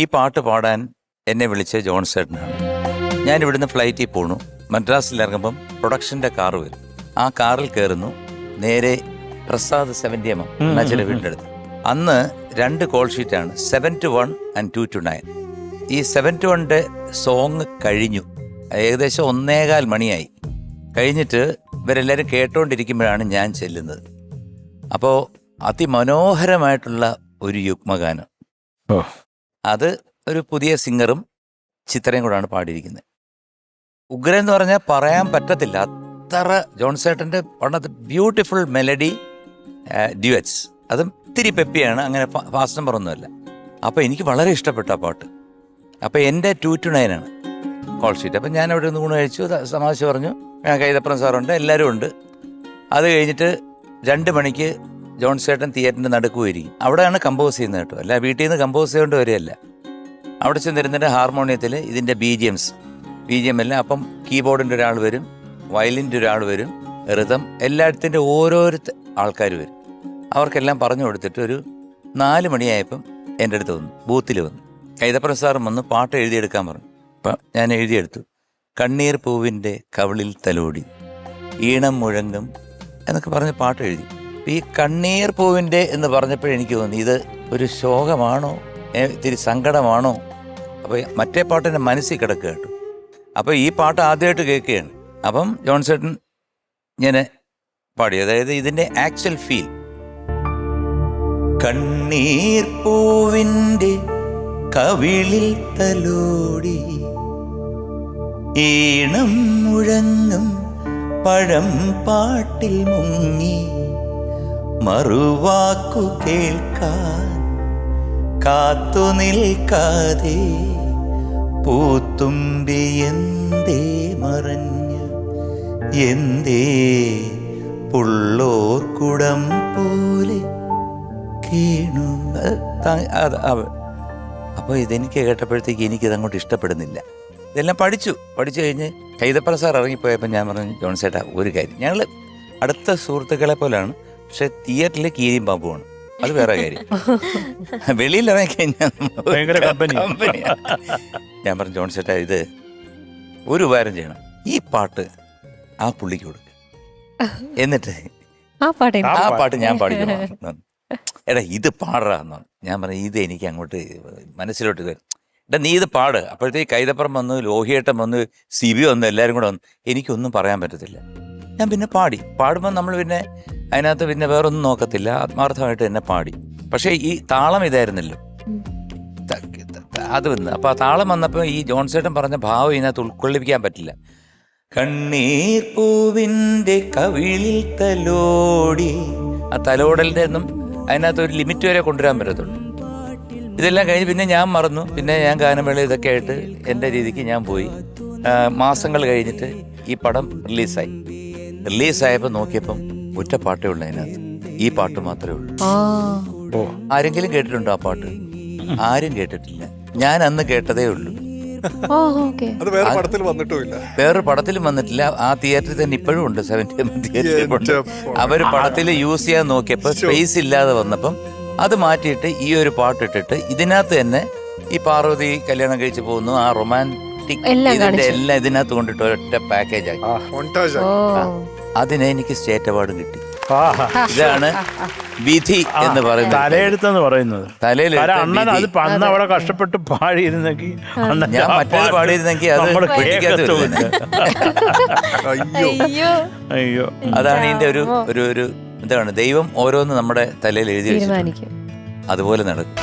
ഈ പാട്ട് പാടാൻ എന്നെ വിളിച്ച ജോൺ ചേട്ടനാണ്. ഞാൻ ഇവിടുന്ന് ഫ്ലൈറ്റിൽ പോണു. മദ്രാസിൽ ഇറങ്ങുമ്പം പ്രൊഡക്ഷൻ്റെ കാറ് വരും. ആ കാറിൽ കയറുന്നു. നേരെ പ്രസാദ് 70 അണ്ണാച്ചിയുടെ വീടിൻ്റെ അടുത്ത്. അന്ന് 2 കോൾ ഷീറ്റാണ്, 7 to 1 and 2 to 9. ഈ 7 to 1 സോങ് കഴിഞ്ഞു. ഏകദേശം 1:15 മണിയായി. കഴിഞ്ഞിട്ട് ഇവരെല്ലാവരും കേട്ടോണ്ടിരിക്കുമ്പോഴാണ് ഞാൻ ചെല്ലുന്നത്. അപ്പോൾ അതിമനോഹരമായിട്ടുള്ള ഒരു യുഗ്മഗാനം. അത് ഒരു പുതിയ സിംഗറും ചിത്രയും കൂടാണ് പാടിയിരിക്കുന്നത്. ഉഗ്രൻ എന്ന് പറഞ്ഞാൽ പറയാൻ പറ്റത്തില്ല. അത്ര ജോൺസേട്ടൻ്റെ one of the beautiful melody duets. അതും ഇത്തിരി പെപ്പിയാണ്, അങ്ങനെ ഫാസ്റ്റ് നമ്പർ ഒന്നുമല്ല. അപ്പോൾ എനിക്ക് വളരെ ഇഷ്ടപ്പെട്ട ആ പാട്ട്. അപ്പോൾ എൻ്റെ 2 to 9 ആണ് കോൾ ഷീറ്റ്. അപ്പം ഞാൻ അവിടെ നിന്ന് ഊണ് കഴിച്ചു, തമാശ പറഞ്ഞു. കൈതപ്രം സാറുണ്ട്, എല്ലാവരും ഉണ്ട്. അത് കഴിഞ്ഞിട്ട് 2 മണിക്ക് ജോൺസേട്ടൻ തിയേറ്ററിൻ്റെ നടുക്ക് പോയിരിക്കും. അവിടെയാണ് കമ്പോസ് ചെയ്യുന്നത് കേട്ടോ, അല്ല വീട്ടിൽ നിന്ന് കമ്പോസ് ചെയ്തുകൊണ്ട് വരികയല്ല. അവിടെ ചെന്നിരുന്നിട്ട് ഹാർമോണിയത്തിൽ ഇതിൻ്റെ ബി ജി എം എല്ലാം. അപ്പം കീബോർഡിൻ്റെ ഒരാൾ വരും, വയലിൻ്റെ ഒരാൾ വരും, ഋതം എല്ലായിടത്തിൻ്റെ ഓരോരോ ആൾക്കാർ വരും. അവർക്കെല്ലാം പറഞ്ഞു കൊടുത്തിട്ട് ഒരു 4 മണിയായപ്പം എൻ്റെ അടുത്ത് വന്നു, ബൂത്തിൽ വന്നു. കൈതപ്രം സാറും വന്ന് പാട്ട് എഴുതിയെടുക്കാൻ പറഞ്ഞു. അപ്പം ഞാൻ എഴുതിയെടുത്തു. കണ്ണീർ പൂവിൻ്റെ കവിളിൽ തലോടി ഈണം മുഴങ്ങും എന്നൊക്കെ പറഞ്ഞ് പാട്ട് എഴുതി. ഈ കണ്ണീർ പൂവിൻ്റെ എന്ന് പറഞ്ഞപ്പോഴെനിക്ക് തോന്നി ഇത് ഒരു ശോകമാണോ, ഇത്തിരി സങ്കടമാണോ. അപ്പോൾ മറ്റേ പാട്ട് എൻ്റെ മനസ്സിൽ കിടക്കുക കേട്ടോ. അപ്പോൾ ഈ പാട്ട് ആദ്യമായിട്ട് കേൾക്കുകയാണ്. അപ്പം ജോൺസേട്ടൻ ഇങ്ങനെ പാടി, അതായത് ഇതിൻ്റെ ആക്ച്വൽ ഫീൽ. കണ്ണീർ പൂവിൻ്റെ കവിളിൽ തലോടി ഈണം മുഴങ്ങും പഴം പാട്ടിൽ മുങ്ങി മറുവാക്കു കേൾക്കാൻ കാത്തു നിൽക്കാതെ പൂത്തുമ്പി എന്തേ മറഞ്ഞു, എന്തേ പുള്ളോർക്കുടം പോലെ കേണു. അപ്പോൾ ഇതെനിക്ക് കേട്ടപ്പോഴത്തേക്ക് എനിക്കിത് അങ്ങോട്ട് ഇഷ്ടപ്പെടുന്നില്ല. ഇതെല്ലാം പഠിച്ചു കഴിഞ്ഞ് കൈതപ്രം സാർ ഇറങ്ങിപ്പോയപ്പോൾ ഞാൻ പറഞ്ഞു, ജോൺസേട്ടാ ഒരു കാര്യം, ഞങ്ങൾ അടുത്ത സുഹൃത്തുക്കളെ പോലെയാണ്, പക്ഷെ തിയേറ്ററിൽ കീരിയും പാമ്പുമാണ്, അത് വേറെ കാര്യം. വെളിയിൽ ഇറങ്ങിക്കഴിഞ്ഞാൽ ഞാൻ പറഞ്ഞു, ജോൺസേട്ടാ ഇത് ഒരു ഉപകാരം ചെയ്യണം, ഈ പാട്ട് ആ പുള്ളിക്ക് കൊടുക്കുക, എന്നിട്ട് ആ പാട്ട് ഞാൻ പാടിക്കണം. എടാ ഇത് പാടാന്ന് ഞാൻ പറഞ്ഞു. ഇത് എനിക്ക് അങ്ങോട്ട് മനസ്സിലോട്ട് വരും. എടാ നീ ഇത് പാട്. അപ്പോഴത്തേക്ക് കൈതപ്പുറം വന്നു, ലോഹിയേട്ടൻ വന്നു, സിബി വന്നു, എല്ലാവരും കൂടെ വന്നു. എനിക്കൊന്നും പറയാൻ പറ്റത്തില്ല. ഞാൻ പിന്നെ പാടുമ്പോൾ നമ്മൾ പിന്നെ അതിനകത്ത് പിന്നെ വേറൊന്നും നോക്കത്തില്ല, ആത്മാർത്ഥമായിട്ട് തന്നെ പാടി. പക്ഷേ ഈ താളം ഇതായിരുന്നല്ലോ, അത് വന്ന്. അപ്പോൾ ആ താളം വന്നപ്പോൾ ഈ ജോൺസേട്ടൻ പറഞ്ഞ ഭാവം ഇതിനകത്ത് ഉൾക്കൊള്ളിപ്പിക്കാൻ പറ്റില്ല. കണ്ണീർ പൂവിൻ്റെ കവിളിൽ തലോടി, ആ തലോടലിൻ്റെ ഒന്നും അതിനകത്ത് ഒരു ലിമിറ്റ് വരെ കൊണ്ടുവരാൻ പറ്റത്തുള്ളൂ. ഇതെല്ലാം കഴിഞ്ഞ് പിന്നെ ഞാൻ മറന്നു. പിന്നെ ഞാൻ ഗാനമേള ഇതൊക്കെ ആയിട്ട് എൻ്റെ രീതിക്ക് ഞാൻ പോയി. മാസങ്ങൾ കഴിഞ്ഞിട്ട് ഈ പടം റിലീസായപ്പോൾ നോക്കിയപ്പം ഒറ്റ പാട്ടേ ഉള്ളൂ അതിനകത്ത്, ഈ പാട്ട് മാത്രമേ ഉള്ളൂ. ആരെങ്കിലും കേട്ടിട്ടുണ്ടോ ആ പാട്ട്? ആരും കേട്ടിട്ടില്ല. ഞാൻ അന്ന് കേട്ടതേ ഉള്ളൂ. വേറൊരു പടത്തിലും വന്നിട്ടില്ല. ആ തിയേറ്ററിൽ തന്നെ ഇപ്പോഴും ഉണ്ട്, 70 തിയേറ്ററിൽ. അവര് പടത്തിൽ യൂസ് ചെയ്യാൻ നോക്കിയപ്പോൾ സ്പേസ് ഇല്ലാതെ വന്നപ്പം അത് മാറ്റിയിട്ട് ഈ ഒരു പാട്ടിട്ടിട്ട് ഇതിനകത്ത് തന്നെ ഈ പാർവതി കല്യാണം കഴിച്ച് പോകുന്നു, ആ റൊമാൻറ്റിക് ഇതിന്റെ എല്ലാം ഇതിനകത്ത് കൊണ്ടിട്ട് ഒരൊറ്റ പാക്കേജ് ആക്കി. അതിന് എനിക്ക് സ്റ്റേറ്റ് അവാർഡും കിട്ടി. ഇതാണ് വിധി എന്ന് പറയുന്നത്, തലയെടുത്തെന്ന് പറയുന്നത്. അണ്ണൻ അത് അന്ന് അവിടെ കഷ്ടപ്പെട്ട് പാടിയിരുന്നെങ്കിൽ, ഞാൻ മറ്റേത് പാടിയിരുന്നെങ്കിൽ അത് അയ്യോ. അതാണ് ഇതിന്റെ ഒരു എന്താണ്, ദൈവം ഓരോന്ന് നമ്മുടെ തലയിൽ എഴുതി വെച്ചിട്ടുണ്ട്, അതുപോലെ നടക്കും.